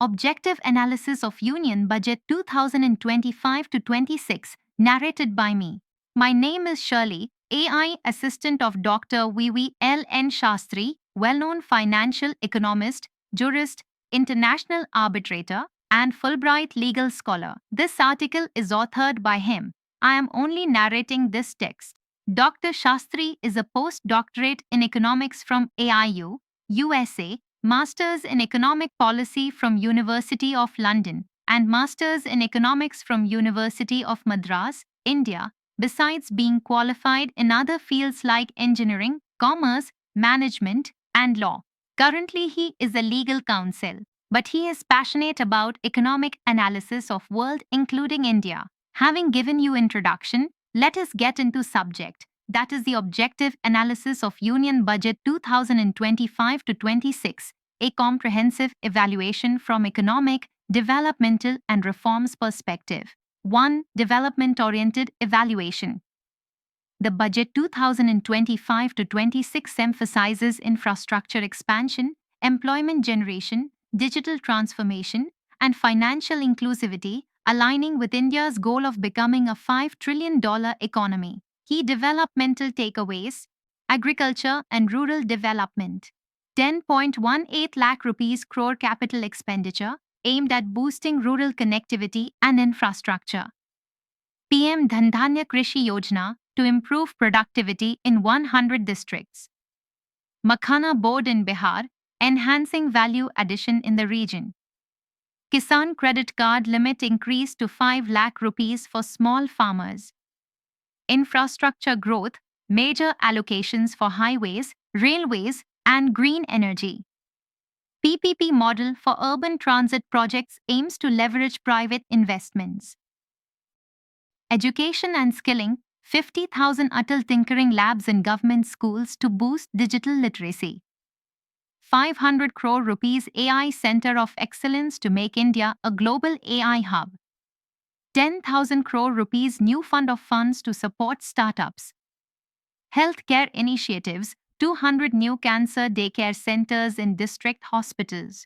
Objective Analysis of Union Budget 2025 to 26, narrated by me. My name is Shirley, AI assistant of Dr. V.V.L.N. Sastry, well-known financial economist, jurist, international arbitrator, and Fulbright legal scholar. This article is authored by him. I am only narrating this text. Dr. Sastry is a postdoctorate in economics from AIU, USA, Masters in Economic Policy from University of London, and Masters in Economics from University of Madras, India, besides being qualified in other fields like engineering, commerce, management, and law. Currently, he is a legal counsel, but he is passionate about economic analysis of world including India. Having given you introduction, let us get into subject. That is the Objective Analysis of Union Budget 2025 to 26, a comprehensive evaluation from economic, developmental, and reforms perspective. 1. Development-oriented evaluation. The Budget 2025 to 26 emphasizes infrastructure expansion, employment generation, digital transformation, and financial inclusivity, aligning with India's goal of becoming a $5 trillion economy. Key developmental takeaways: agriculture and rural development. 10.18 lakh rupees crore capital expenditure aimed at boosting rural connectivity and infrastructure. PM Dhan Krishi Yojana to improve productivity in 100 districts. Makhana Board in Bihar, enhancing value addition in the region. Kisan credit card limit increased to 5 lakh rupees for small farmers. Infrastructure growth, major allocations for highways, railways, and green energy. PPP model for urban transit projects aims to leverage private investments. Education and skilling, 50,000 Atal Tinkering Labs in government schools to boost digital literacy. 500 crore rupees AI Center of Excellence to make India a global AI hub. 10,000 crore rupees new fund of funds to support startups. Healthcare initiatives, 200 new cancer daycare centers in district hospitals.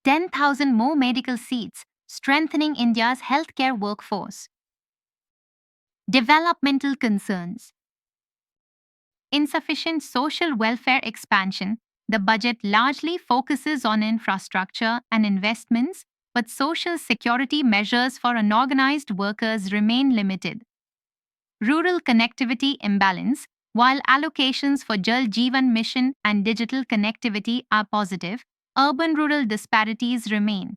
10,000 more medical seats, strengthening India's healthcare workforce. Developmental concerns. Insufficient social welfare expansion. The budget largely focuses on infrastructure and investments, but social security measures for unorganized workers remain limited. Rural connectivity imbalance. While allocations for Jal Jeevan Mission and digital connectivity are positive, urban-rural disparities remain.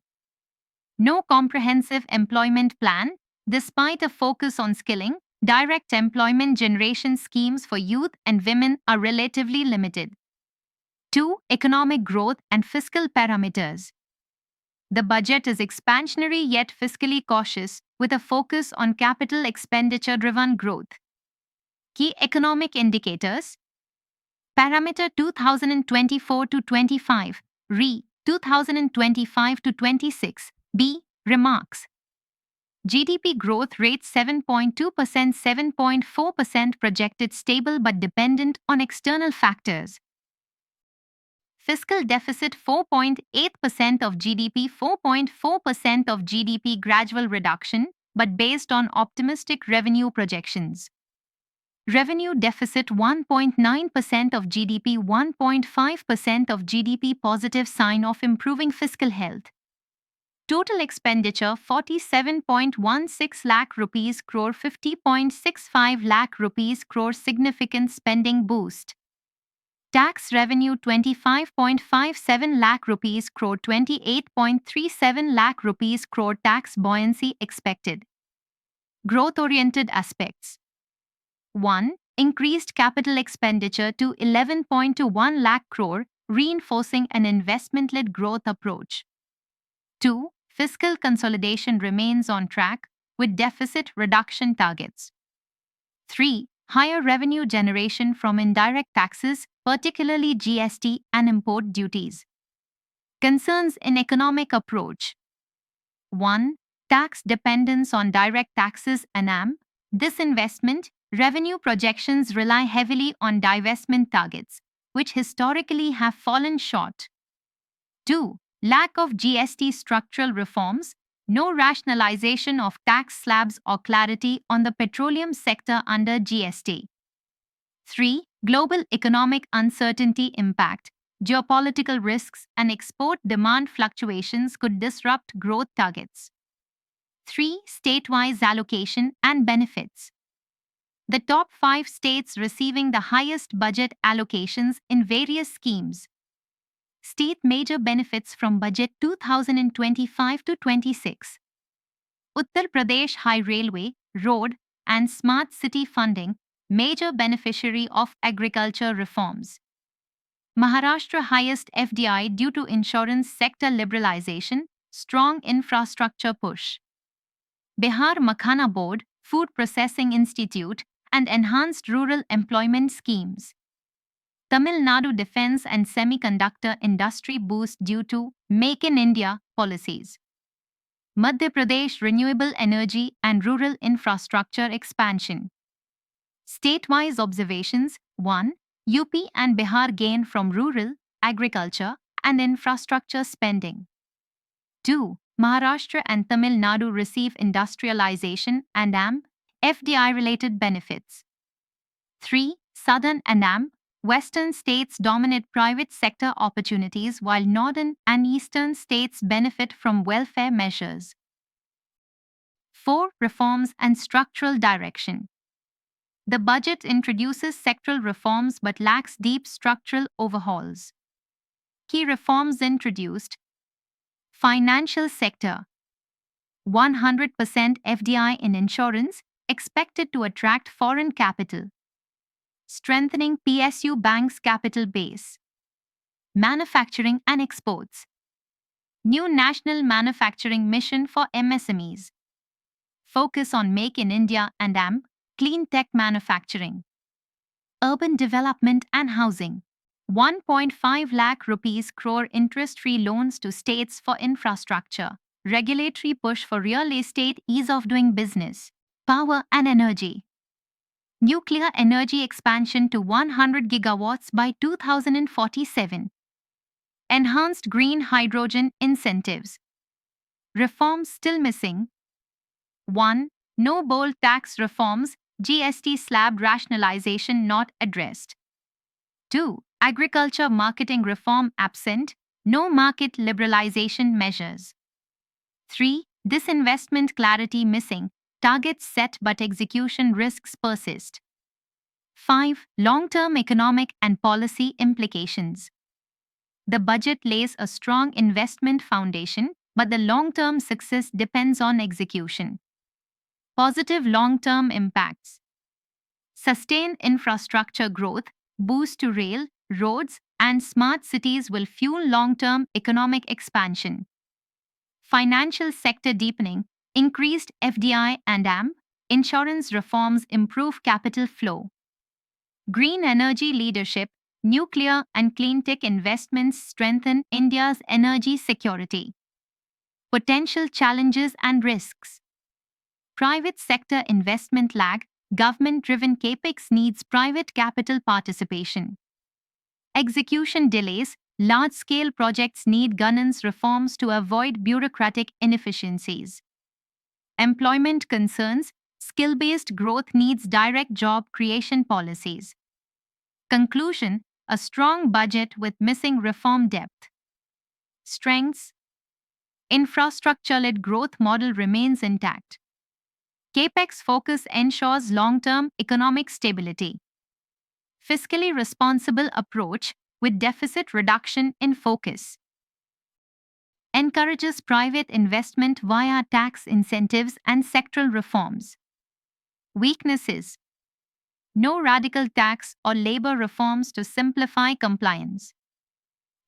No comprehensive employment plan. Despite a focus on skilling, direct employment generation schemes for youth and women are relatively limited. 2. Economic growth and fiscal parameters. The budget is expansionary yet fiscally cautious, with a focus on capital expenditure-driven growth. Key economic indicators. Parameter 2024 to 25, RE 2025 to 26, B. Remarks. GDP growth rate 7.2%, 7.4% projected stable but dependent on external factors. Fiscal deficit 4.8% of GDP, 4.4% of GDP gradual reduction, but based on optimistic revenue projections. Revenue deficit 1.9% of GDP, 1.5% of GDP positive sign of improving fiscal health. Total expenditure 47.16 lakh rupees crore, 50.65 lakh rupees crore significant spending boost. Tax revenue 25.57 lakh rupees crore, 28.37 lakh rupees crore tax buoyancy expected. Growth-oriented aspects. 1. Increased capital expenditure to 11.21 lakh crore, reinforcing an investment-led growth approach. 2. Fiscal consolidation remains on track, with deficit reduction targets. 3. Higher revenue generation from indirect taxes, particularly GST and import duties. Concerns in economic approach. 1. Tax dependence on direct taxes and AM. Disinvestment. Revenue projections rely heavily on divestment targets, which historically have fallen short. 2. Lack of GST structural reforms, no rationalization of tax slabs or clarity on the petroleum sector under GST. 3. Global economic uncertainty impact. Geopolitical risks and export demand fluctuations could disrupt growth targets. 3. Statewise allocation and benefits. The top 5 states receiving the highest budget allocations in various schemes. State major benefits from Budget 2025 to 26. Uttar Pradesh High Railway, Road, and Smart City Funding, major beneficiary of agriculture reforms. Maharashtra highest FDI due to insurance sector liberalization, strong infrastructure push. Bihar Makhana Board, Food Processing Institute, and enhanced rural employment schemes. Tamil Nadu defense and semiconductor industry boost due to Make in India policies. Madhya Pradesh renewable energy and rural infrastructure expansion. Statewise observations 1. UP and Bihar gain from rural, agriculture, and infrastructure spending. 2. Maharashtra and Tamil Nadu receive industrialization and FDI related benefits. 3. Southern and Western states dominate private sector opportunities while northern and eastern states benefit from welfare measures. 4. Reforms and structural direction. The budget introduces sectoral reforms but lacks deep structural overhauls. Key reforms introduced: financial sector. 100% FDI in insurance, expected to attract foreign capital. Strengthening PSU banks' capital base. Manufacturing and exports. New national manufacturing mission for MSMEs. Focus on Make in India and clean tech manufacturing. Urban development and housing. 1.5 lakh rupees crore interest-free loans to states for infrastructure. Regulatory push for real estate, ease of doing business. Power and energy. Nuclear energy expansion to 100 gigawatts by 2047. Enhanced green hydrogen incentives. Reforms still missing. 1. No bold tax reforms, GST slab rationalization not addressed. 2. Agriculture marketing reform absent, no market liberalization measures. 3. Disinvestment clarity missing, targets set but execution risks persist. 5. Long-term economic and policy implications. The budget lays a strong investment foundation, but the long-term success depends on execution. Positive long-term impacts. Sustained infrastructure growth, boost to rail, roads, and smart cities will fuel long-term economic expansion. Financial sector deepening, increased FDI and insurance reforms improve capital flow. Green energy leadership, nuclear and clean tech investments strengthen India's energy security. Potential challenges and risks. Private sector investment lag, government-driven capex needs private capital participation. Execution delays, large-scale projects need governance reforms to avoid bureaucratic inefficiencies. Employment concerns, skill-based growth needs direct job creation policies. Conclusion: a strong budget with missing reform depth. Strengths: infrastructure-led growth model remains intact. Capex focus ensures long-term economic stability. Fiscally responsible approach with deficit reduction in focus. Encourages private investment via tax incentives and sectoral reforms. Weaknesses: no radical tax or labor reforms to simplify compliance.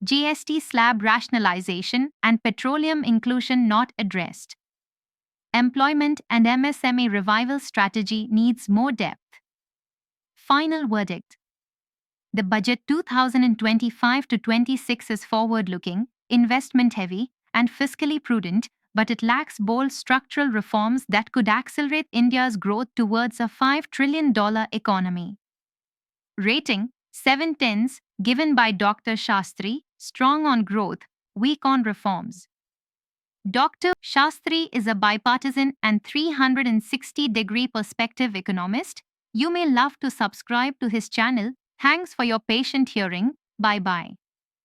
GST slab rationalization and petroleum inclusion not addressed. Employment and MSME revival strategy needs more depth. Final verdict: the budget 2025 to 26 is forward-looking, investment-heavy, and fiscally prudent, but it lacks bold structural reforms that could accelerate India's growth towards a $5 trillion economy. Rating: 7/10, given by Dr. Sastry, strong on growth, weak on reforms. Dr. Shastry is a bipartisan and 360-degree perspective economist. You may love to subscribe to his channel. Thanks for your patient hearing. Bye-bye.